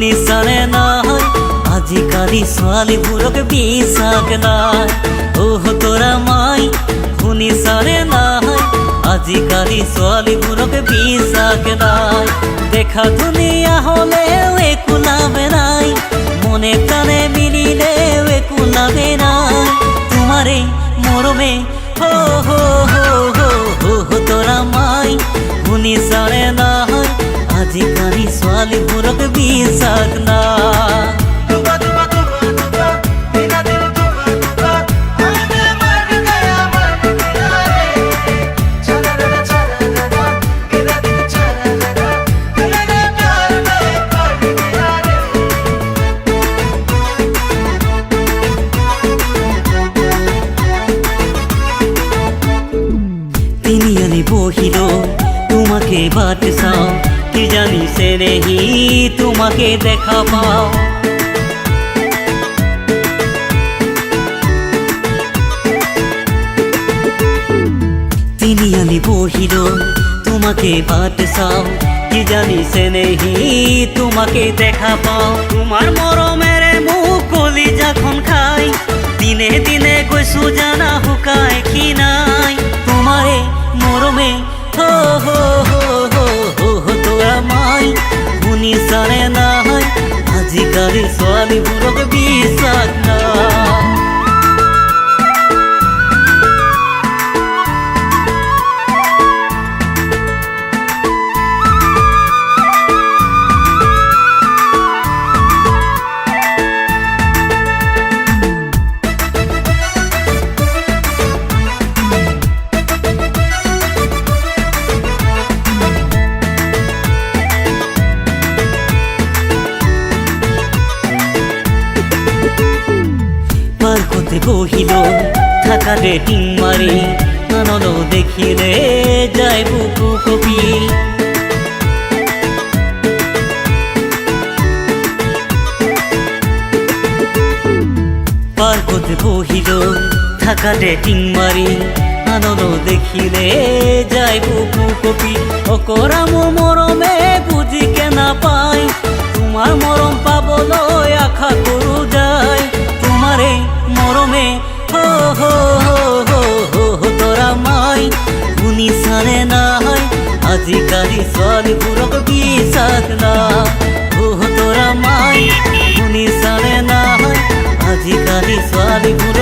শুনিছানে নাই আজিকালি ছোৱালীবোৰক বিশ্বাস নাই। তোৰা মাই শুনিছানে নাই আজিকালি ছোৱালীবোৰক বিশ্বাস নাই। দেখা ধুনীয়া হ'লেও একো লাভে নাই, মনে প্ৰাণে মিলিলেও একো লাভে নাই। তোমাৰে মৰমে হো হো হো হো হো তোৰা মাই শুনিছানে নাই আজিকালি ছোৱালীবোৰক বিশ্বাস নাই। তিনিআলি বহিলো তোমাকে বাট চাও, কি জানিছে নেহি তোমাকে দেখা পাও। তিনিআলি বহিলো তোমাকে বাট চাও, কি জানিছে নেহি তোমাকে দেখা পাও। তোমার মৰমেৰে মোক কলিজাখন খাই, দিনে দিনে গৈছো জানা শুকাই ক্ষীণাই। তোমাৰে মৰমে হো হো হো হো হো তোৰা মাই শুনিছানে নাই আজিকালি ছোৱালীবোৰক বিশ্বাস নাই। পার্কতে বহিল থাকাতে টিং মারি, আনন্দ দেখিলে যায় বুকু কপি। পার্কতে বহিল থাকাতে টিং মারি, আনন্দ দেখিলে যায় বুকু কপি। অকৰা মোৰ মৰমে বুজি কে নাপায়, তোমাৰ মৰম পাবলৈ আশা কৰো যায়। তোমাৰে মৰমে হো হো হো হো হো তোৰা মাই শুনিছানে নাই আজিকালি ছোৱালীবোৰক বিশ্বাস নাই। তোৰা মাই শুনিছানে নাই আজিকালি ছোৱালীবোৰক